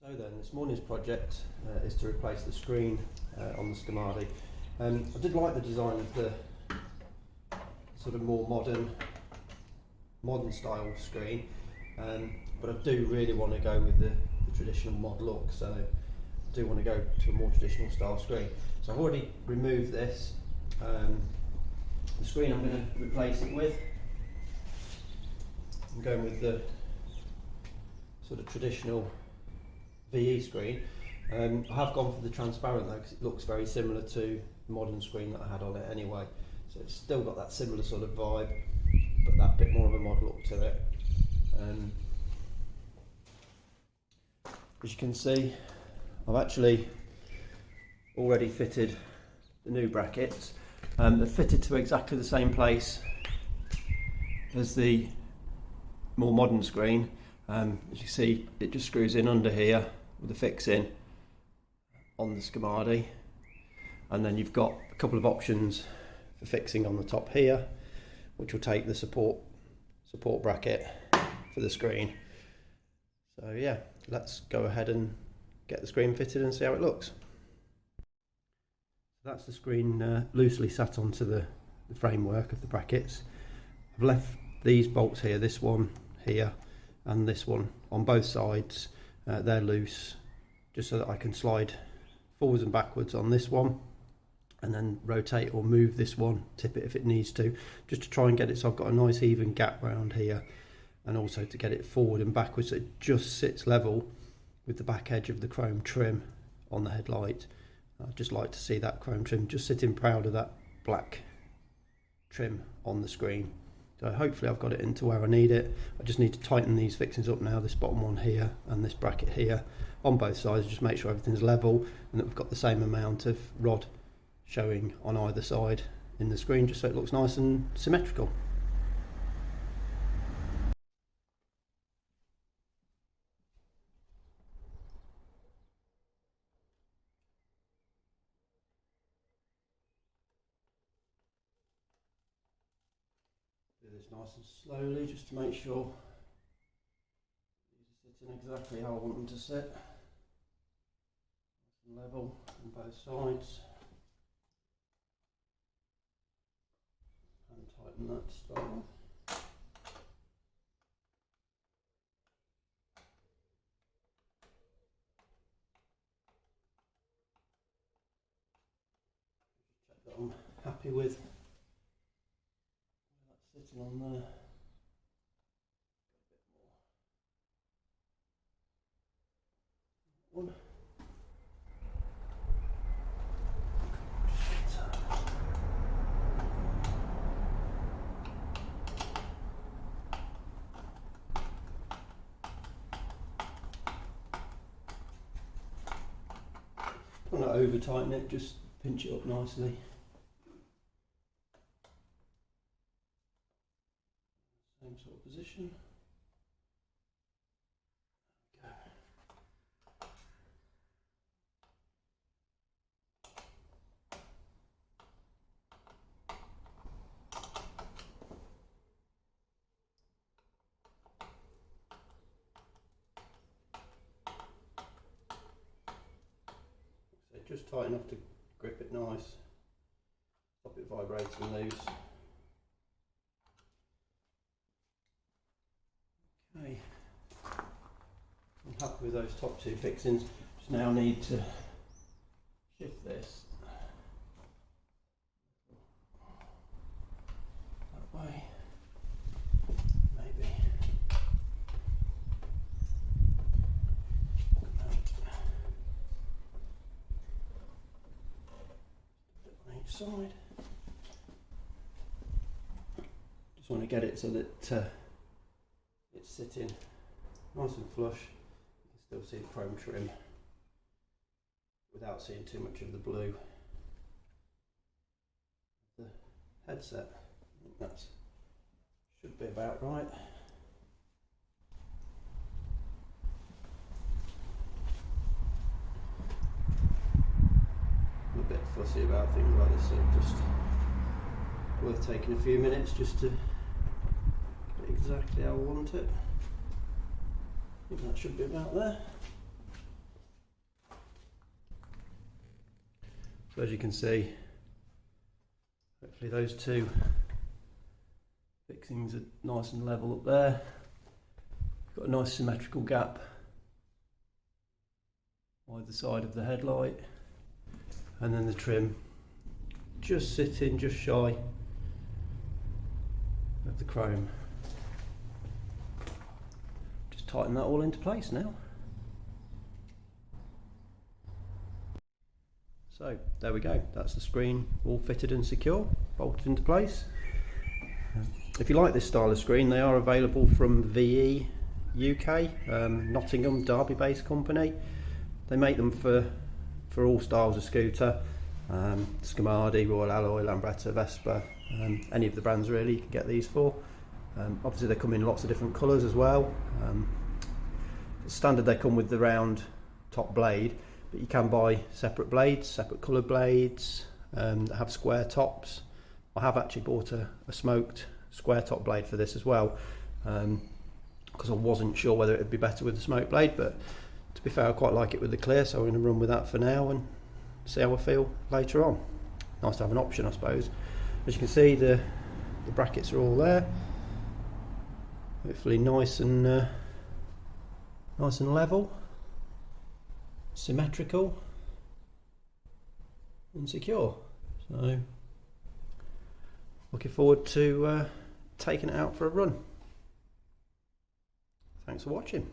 So then, this morning's project is to replace the screen on the Scomadi. I did like the design of the sort of more modern style screen, but I do really want to go with the traditional mod look, so I do want to go to a more traditional style screen. So I've already removed this. The screen I'm going to replace it with, I'm going with the sort of traditional VE screen. I have gone for the transparent though, because it looks very similar to the modern screen that I had on it anyway. So it's still got that similar sort of vibe, but that bit more of a mod look to it. As you can see, I've actually already fitted the new brackets. They're fitted to exactly the same place as the more modern screen. As you see, it just screws in under here with the fixing on the Scomadi, and then you've got a couple of options for fixing on the top here, which will take the support bracket for the screen. So yeah, let's go ahead and get the screen fitted and see how it looks. That's the screen loosely sat onto the framework of the brackets. I've left these bolts here, this one here and this one on both sides. They're loose, just so that I can slide forwards and backwards on this one, and then rotate or move this one, tip it if it needs to, just to try and get it so I've got a nice even gap round here, and also to get it forward and backwards so it just sits level with the back edge of the chrome trim on the headlight. I'd just like to see that chrome trim just sitting proud of that black trim on the screen. So hopefully I've got it into where I need it. I just need to tighten these fixings up now, this bottom one here and this bracket here on both sides, just make sure everything's level and that we've got the same amount of rod showing on either side in the screen, just so it looks nice and symmetrical. Do this nice and slowly just to make sure these are sitting exactly how I want them to sit. Nice and level on both sides. And tighten that to start with. Check that I'm happy with that sitting on there. One. Don't want to over tighten it, just pinch it up nicely. Same sort of position. Okay. So just tight enough to grip it nice, stop it vibrating loose. Okay, I'm happy with those top two fixings. Just now need to shift this that way, maybe. On each side. Just want to get it so that it's sitting nice and flush. You can still see the chrome trim without seeing too much of the blue. The headset, I think that should be about right. I'm a bit fussy about things like this, so just worth taking a few minutes just to get exactly how I want it. I think that should be about there. So as you can see, hopefully those two fixings are nice and level up there. Got a nice symmetrical gap either side of the headlight, and then the trim just sitting just shy of the chrome. Just tighten that all into place now. So there we go, that's the screen all fitted and secure, bolted into place. If you like this style of screen, they are available from VE UK, Nottingham, Derby based company. They make them for all styles of scooter, Scomadi, Royal Alloy, Lambretta, Vespa, any of the brands really you can get these for. Obviously they come in lots of different colours as well. Standard they come with the round top blade, but you can buy separate blades, separate coloured blades that have square tops. I have actually bought a smoked square top blade for this as well, because I wasn't sure whether it would be better with the smoked blade, but to be fair I quite like it with the clear, so I'm going to run with that for now and see how I feel later on. Nice to have an option, I suppose. As you can see, the brackets are all there, hopefully nice and level, symmetrical and secure. So looking forward to taking it out for a run. Thanks for watching.